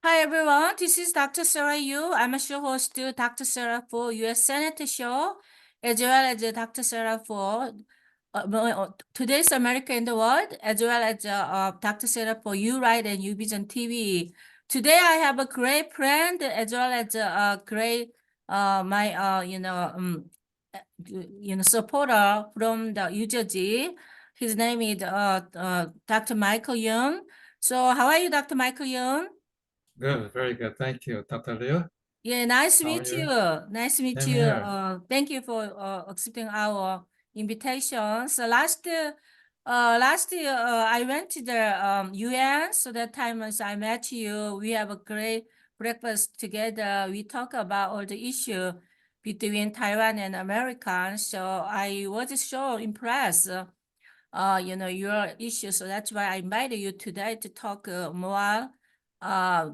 Hi everyone, this is Dr. Sarah Yu. I'm a show host to Dr. Sarah for U.S. Senate show, as well as Dr. Sarah for today's America in the World, as well as Dr. Sarah for You Right and You Vision TV. Today I have a great friend as well as a great my supporter from the New Jersey. His name is Dr. Michael Yeun. So how are you, Dr. Michael Yeun? Good, very good. Thank you, Dr. Liu. Yeah, nice to How are meet you. you? Nice to meet Same you. here. Thank you for accepting our invitation. So last year I went to the UN. So that time as I met you, we have a great breakfast together. We talk about all the issue between Taiwan and America. So I was so impressed. Your issue. So that's why I invited you today to talk more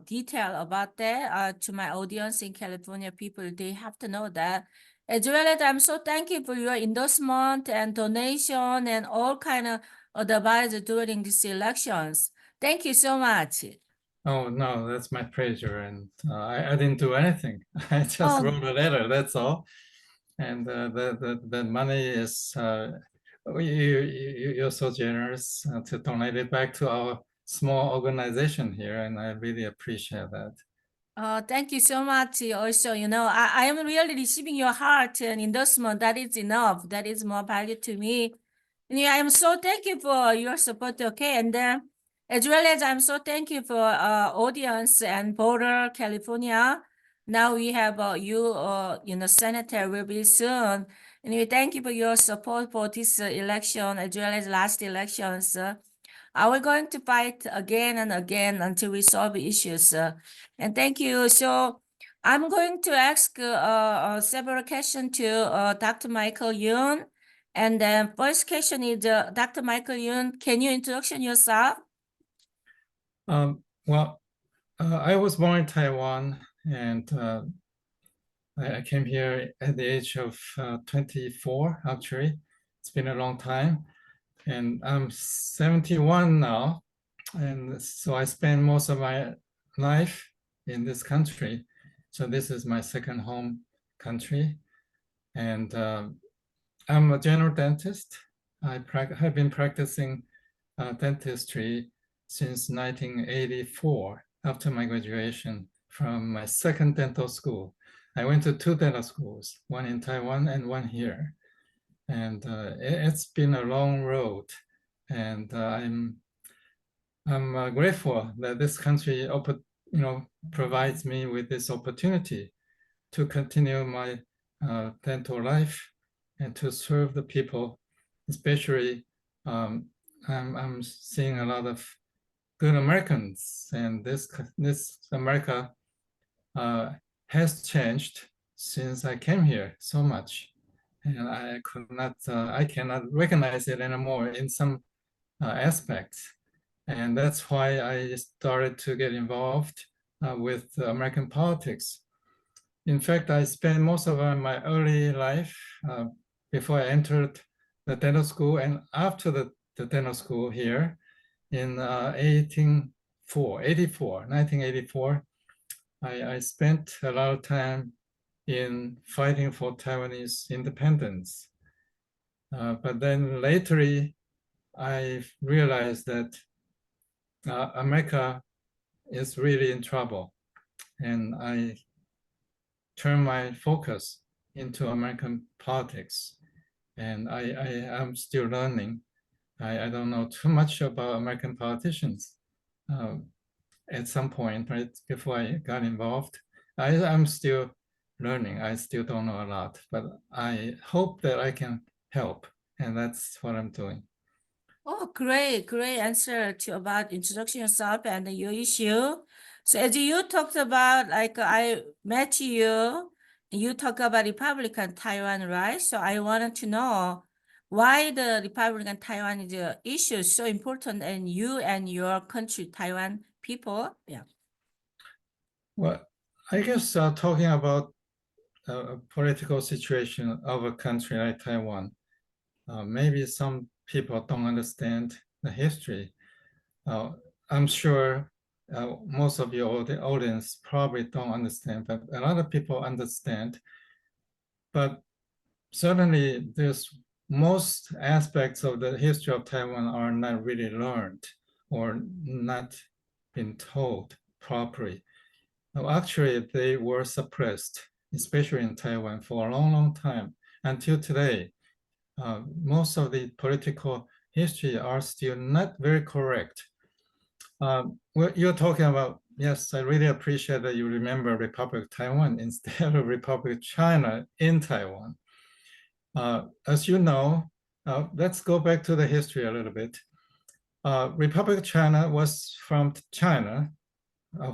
detail about that to my audience in California people. They have to know that. As well as I'm so thankful for your endorsement and donation and all kind of advice during these elections. Thank you so much. Oh, no, that's my pleasure. And I didn't do anything. I just Oh, wrote a letter, that's all. And the money is, you're so generous to donate it back to our small organization here. And I really appreciate that. thank you so much. Also, I am really receiving your heart and endorsement. That is enough. That is more value to me. Yeah, I'm so thankful for your support. Okay, and then as well as I'm so thankful for audience and border California. Now we have senator will be soon, and we thank you for your support for this election as well as last elections. Are we going to fight again and again until we solve issues? And thank you. So I'm going to ask several questions to Dr. Michael Yoon. And then first question is, Dr. Michael Yoon, can you introduce yourself? Well, I was born in Taiwan and I came here at the age of 24, actually. It's been a long time. And I'm 71 now. And so I spent most of my life in this country. So this is my second home country. And I'm a general dentist. Have been practicing dentistry since 1984 after my graduation from my second dental school. I went to two dental schools, one in Taiwan and one here. And it's been a long road. And I'm grateful that this country provides me with this opportunity to continue my dental life and to serve the people, especially um, I'm seeing a lot of good Americans, and this America uh, has changed since I came here so much, and I cannot recognize it anymore in some aspects, and that's why I started to get involved with American politics. In fact, I spent most of my early life before I entered the dental school and after the dental school here in 1984, I spent a lot of time in fighting for Taiwanese independence. But then later, I realized that America is really in trouble. And I turned my focus into American politics. And I am still learning. I don't know too much about American politicians. Uh, at some point, right before I got involved. I'm still learning. I still don't know a lot, but I hope that I can help, and that's what I'm doing. Oh, great answer to about introduction yourself and your issue. So as you talked about, like I met you, you talk about Republican Taiwan, right? So I wanted to know why the Republican Taiwan is a issue so important and you and your country, Taiwan people. Yeah. Well, I guess talking about a political situation of a country like Taiwan, maybe some people don't understand the history. Uh, I'm sure most of your audience probably don't understand, but a lot of people understand. But certainly, there's most aspects of the history of Taiwan are not really learned or not been told properly. Now, actually, they were suppressed, especially in Taiwan, for a long, long time until today. Most of the political history are still not very correct. What you're talking about, yes, I really appreciate that you remember Republic of Taiwan instead of Republic of China in Taiwan. As you know, let's go back to the history a little bit. Republic of China was from China,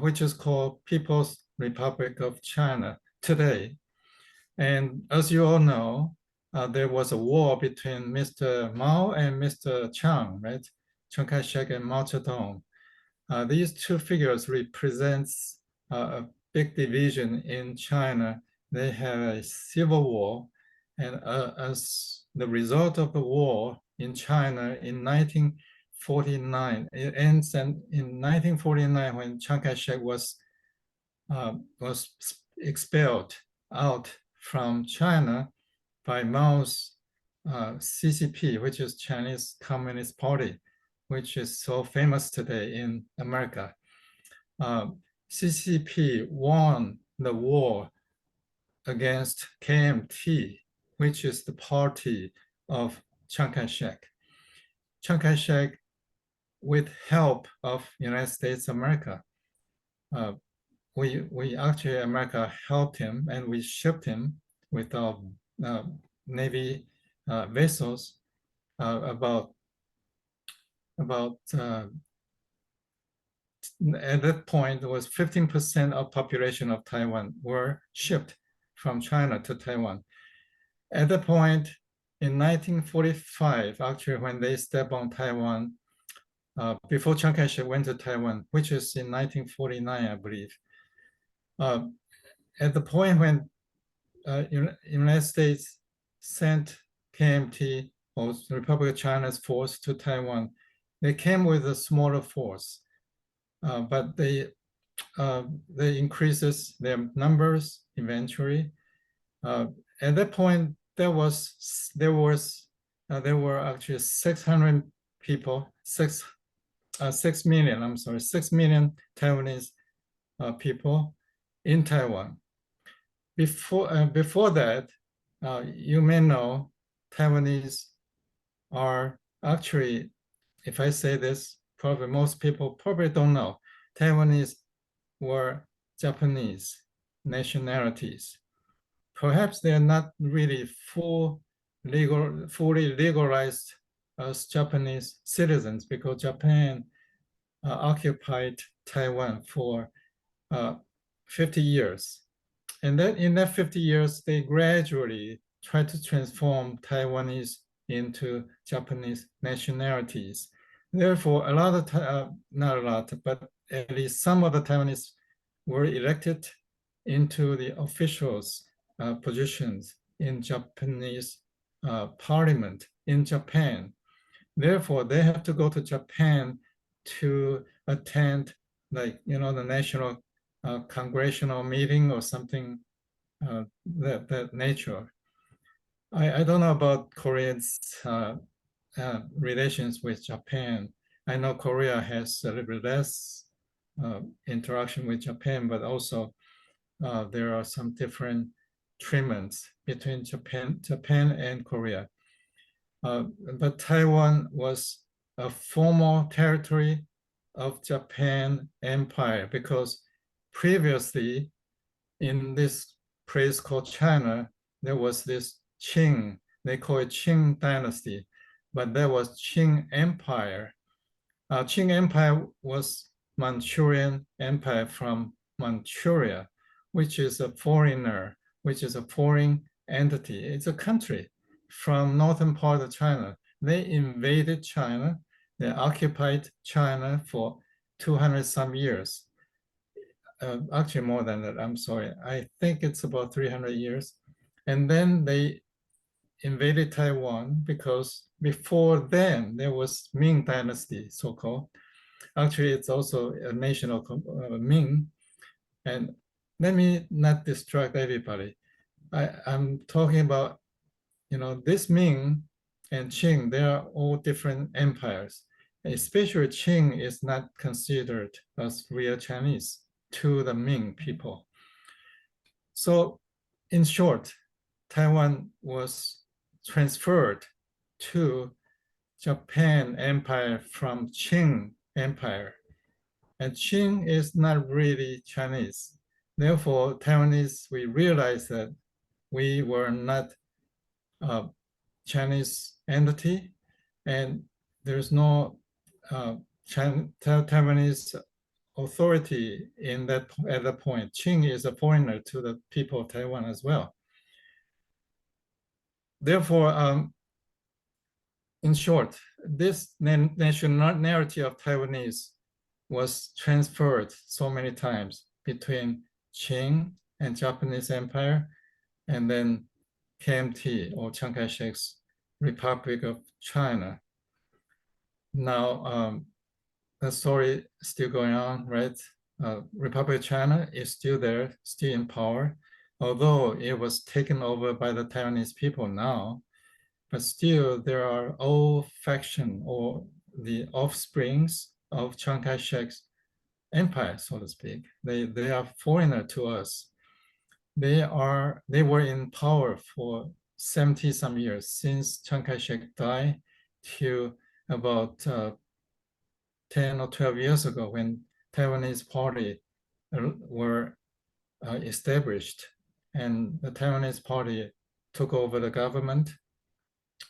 which is called People's Republic of China today. And as you all know, there was a war between Mr. Mao and Mr. Chiang, right? Chiang Kai-shek and Mao Zedong. These two figures represents a big division in China. They have a civil war, and as the result of the war in China in 1949, it ends in 1949 when Chiang Kai-shek was expelled out from China by Mao's CCP, which is Chinese Communist Party, which is so famous today in America. CCP won the war against KMT, which is the party of Chiang Kai-shek. Chiang Kai-shek, with help of United States of America, we actually, America helped him, and we shipped him with our Navy vessels about at that point, it was 15% of population of Taiwan were shipped from China to Taiwan. At that point, in 1945, actually, when they stepped on Taiwan, before Chiang Kai-shek went to Taiwan, which is in 1949, I believe. At the point when United States sent KMT, or the Republic of China's force to Taiwan, they came with a smaller force. But they increases their numbers eventually. At that point, there were actually 600 people, 6 million. I'm sorry, 6 million Taiwanese people in Taiwan. Before that, you may know Taiwanese are actually, if I say this, probably most people probably don't know. Taiwanese were Japanese nationalities. Perhaps they are not really fully legalized as Japanese citizens because Japan occupied Taiwan for 50 years. And then in that 50 years, they gradually tried to transform Taiwanese into Japanese nationalities. Therefore, a lot of, not a lot, but at least some of the Taiwanese were elected into the officials positions in Japanese parliament in Japan. Therefore, they have to go to Japan to attend, like, the national congressional meeting or something that nature. I don't know about Koreans' relations with Japan. I know Korea has a little bit less interaction with Japan, but also there are some different treatments between Japan and Korea. But Taiwan was a former territory of Japan Empire because previously in this place called China, there was this Qing, they call it Qing dynasty, but there was Qing Empire. Qing Empire was Manchurian Empire from Manchuria, which is a foreigner, which is a foreign entity. It's a country from northern part of China. They invaded China. They occupied China for 200 some years. Actually more than that, I'm sorry. I think it's about 300 years. And then they invaded Taiwan because before then there was Ming Dynasty, so-called. Actually, it's also a nation of Ming. And let me not distract everybody. I'm talking about, this Ming and Qing, they are all different empires. Especially Qing is not considered as real Chinese to the Ming people. So in short, Taiwan was transferred to Japan Empire from Qing Empire. And Qing is not really Chinese. Therefore, Taiwanese, we realized that we were not a Chinese entity, and there's no Taiwanese authority in that at that point. Qing is a foreigner to the people of Taiwan as well. Therefore, in short, this nationality of Taiwanese was transferred so many times between Qing and Japanese Empire, and then KMT or Chiang Kai-shek's Republic of China. Now, the story is still going on, right? Republic of China is still there, still in power, although it was taken over by the Taiwanese people now, but still there are old faction or the offsprings of Chiang Kai-shek's empire, so to speak. They are foreigner to us. They were in power for 70 some years since Chiang Kai-shek died till about 10 or 12 years ago when Taiwanese party were established, and the Taiwanese party took over the government,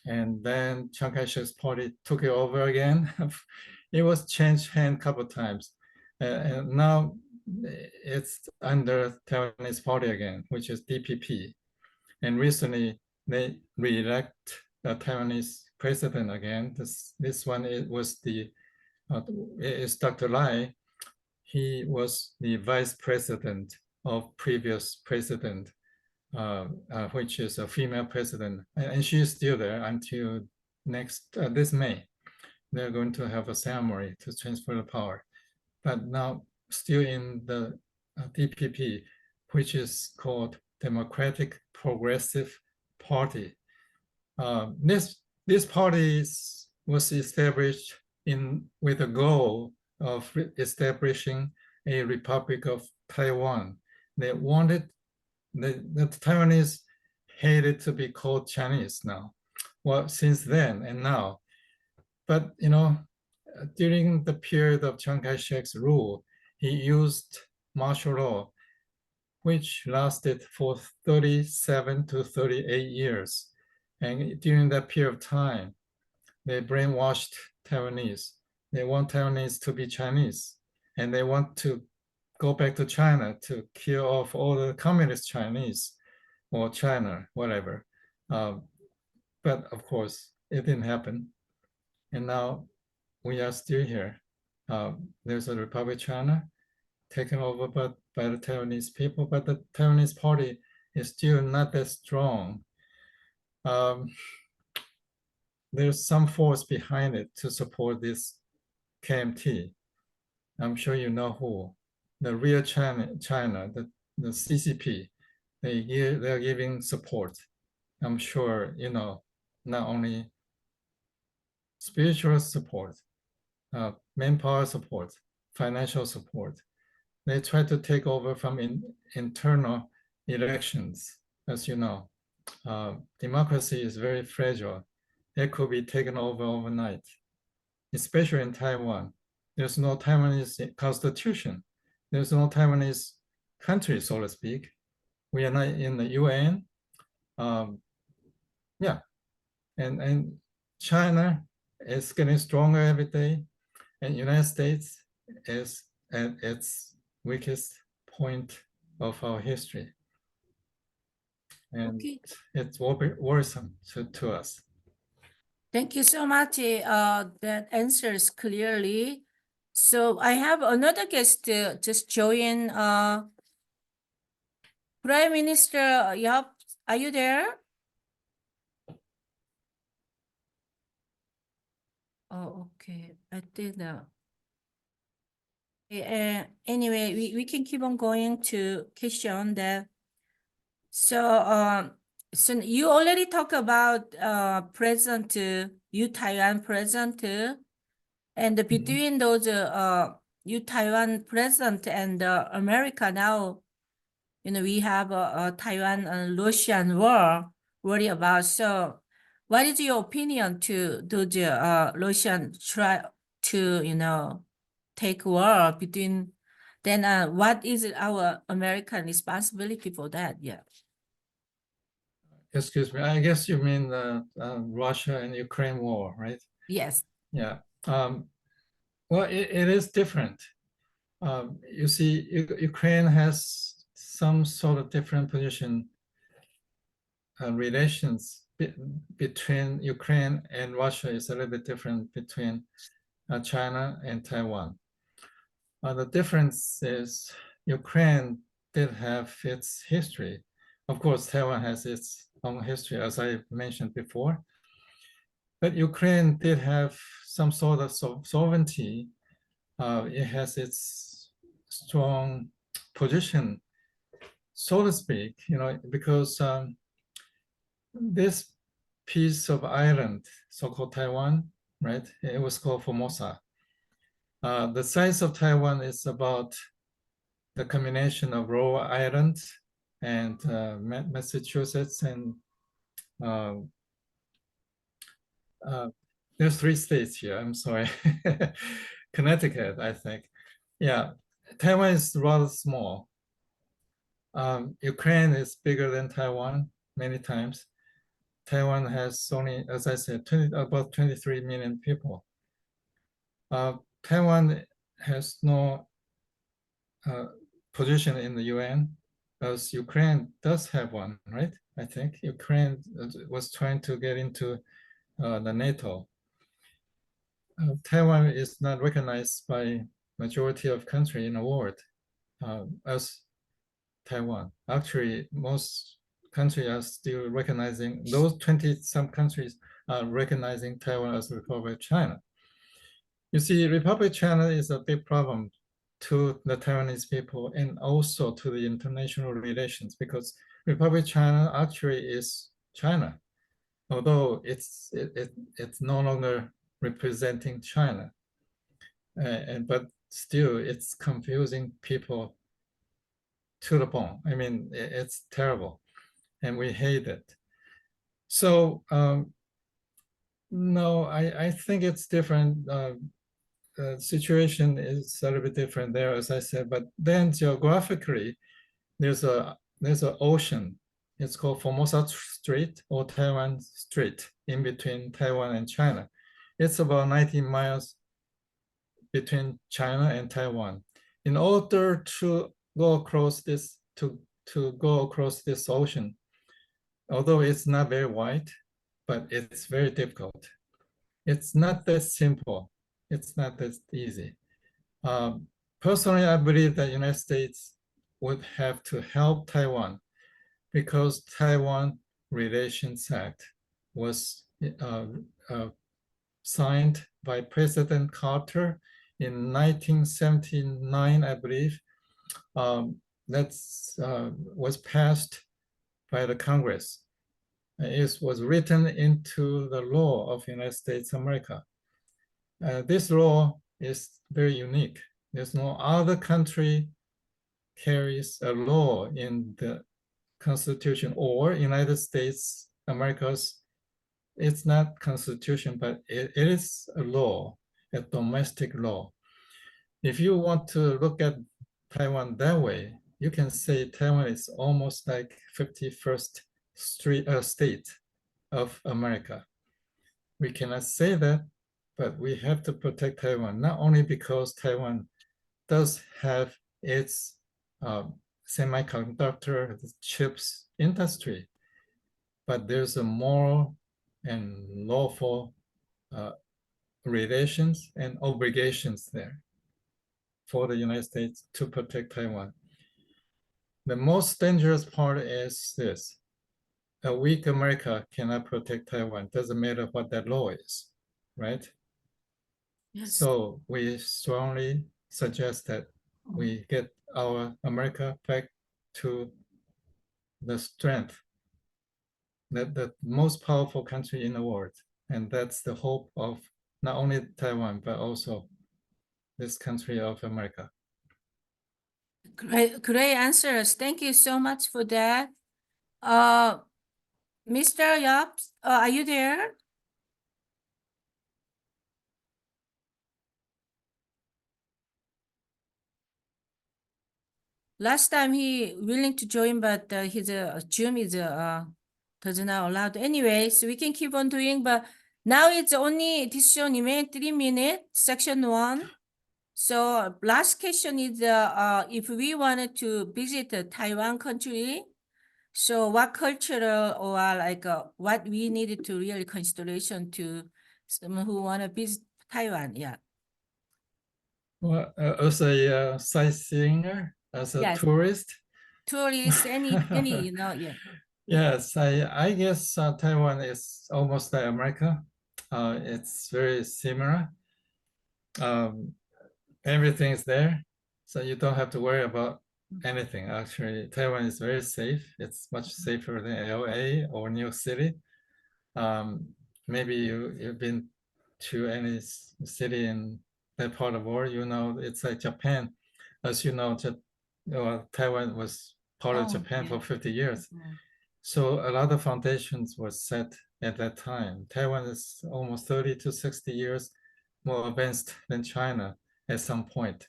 and then Chiang Kai-shek's party took it over again. It was changed hand a couple of times. And now it's under Taiwanese party again, which is DPP. And recently they re-elect the Taiwanese president again. This one was is Dr. Lai. He was the vice president of previous president, which is a female president, and she is still there until this May. They're going to have a ceremony to transfer the power, but now still in the DPP, which is called Democratic Progressive Party. This party was established with a goal of establishing a Republic of Taiwan. They wanted the Taiwanese hated to be called Chinese now. Well, since then and now. But during the period of Chiang Kai-shek's rule, he used martial law, which lasted for 37 to 38 years. And during that period of time, they brainwashed Taiwanese. They want Taiwanese to be Chinese, and they want to go back to China to kill off all the communist Chinese or China, whatever. But of course, it didn't happen. And now we are still here. There's a Republic of China taken over by the Taiwanese people, but the Taiwanese party is still not that strong. There's some force behind it to support this KMT. I'm sure you know who. The real China, the CCP, they're giving support. I'm sure not only spiritual support, manpower support, financial support. They try to take over from internal elections. As you know, democracy is very fragile. It could be taken over overnight, especially in Taiwan. There's no Taiwanese constitution. There's no Taiwanese country, so to speak. We are not in the UN. Yeah, and China is getting stronger every day, and United States is at its weakest point of our history. And Okay. it's worrisome to us. Thank you so much. That answers clearly. So I have another guest just join. Prime Minister Yap, are you there? Oh, okay. I think Anyway, we can keep on going to question that. So, so you already talked about present, you Taiwan present, and between those you Taiwan present and America now, we have a Taiwan and Russian war worry about. So, what is your opinion to those Russian try to take war between? Then what is our American responsibility for that? Yeah. Excuse me, I guess you mean the Russia and Ukraine war, right? Yes. Yeah. Well, it is different. You see, Ukraine has some sort of different position relations between Ukraine and Russia is a little bit different between China and Taiwan. The difference is Ukraine did have its history. Of course, Taiwan has its own history, as I mentioned before. But Ukraine did have some sort of sovereignty. It has its strong position, so to speak, because this piece of island, so-called Taiwan, right? It was called Formosa. The size of Taiwan is about the combination of Rhode Island and Massachusetts and uh, there's 3 states here. I'm sorry, Connecticut, I think. Yeah, Taiwan is rather small. Ukraine is bigger than Taiwan many times. Taiwan has only, as I said, about 23 million people. Taiwan has no position in the UN, as Ukraine does have one, right? I think Ukraine was trying to get into the NATO. Taiwan is not recognized by majority of country in the world as Taiwan. Actually, most countries are still recognizing, those 20 some countries are recognizing Taiwan as Republic of China. You see, Republic of China is a big problem to the Taiwanese people and also to the international relations because Republic of China actually is China, although it's no longer representing China. But still, it's confusing people to the bone. I mean, it's terrible, and we hate it. So no, I think it's different. Situation is a little bit different there, as I said. But then geographically, there's an ocean. It's called Formosa Strait or Taiwan Strait in between Taiwan and China. It's about 19 miles between China and Taiwan. In order to go across this ocean, although it's not very wide, but it's very difficult. It's not that simple. It's not that easy. Personally, I believe that United States would have to help Taiwan because Taiwan Relations Act was signed by President Carter in 1979, I believe. That was passed by the Congress. It was written into the law of United States of America. This law is very unique. There's no other country carries a law in the Constitution or United States America's. It's not Constitution, but it is a law, a domestic law. If you want to look at Taiwan that way, you can say Taiwan is almost like 51st state of America. We cannot say that, but we have to protect Taiwan, not only because Taiwan does have its semiconductor chips industry, but there's a moral and lawful relations and obligations there for the United States to protect Taiwan. The most dangerous part is this: a weak America cannot protect Taiwan. Doesn't matter what that law is, right? Yes. So we strongly suggest that we get our America back to the strength, that the most powerful country in the world. And that's the hope of not only Taiwan, but also this country of America. Great answers. Thank you so much for that. Mr. Yap, are you there? Last time he willing to join, but his Zoom is does not allow. Anyway, so we can keep on doing, but now it's only decision 3 minutes, section 1. So last question is if we wanted to visit Taiwan country, so what cultural or like what we needed to really consideration to someone who want to visit Taiwan? Yeah. Well, as a sightseeing, as a Yes. tourist, Tourists, any, yeah. yes, I guess Taiwan is almost like America. It's very similar. Everything is there, so you don't have to worry about anything. Actually, Taiwan is very safe. It's much safer than LA or New York City. Maybe you've been to any city in that part of the world, you know, it's like Japan. As you know, Taiwan was part of Japan for 50 years. So a lot of foundations were set at that time. Taiwan is almost 30 to 60 years more advanced than China at some point.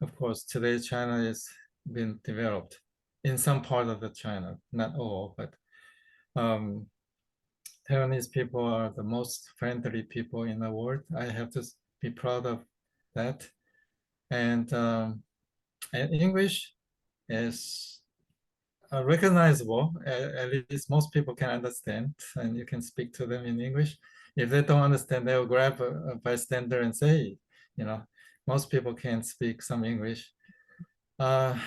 Of course, today China has been developed in some part of the China, not all, but Taiwanese people are the most friendly people in the world. I have to be proud of that. And English is recognizable. At least most people can understand, and you can speak to them in English. If they don't understand, they'll grab a bystander and say, you know, most people can speak some English. What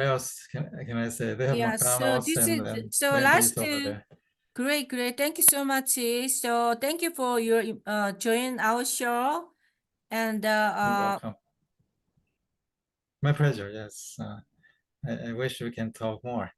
else can I say? They have Yeah, so McDonald's this is and so Wendy's last over there. great. Thank you so much. So thank you for your join our show, and You're welcome. My pleasure. Yes, I wish we can talk more.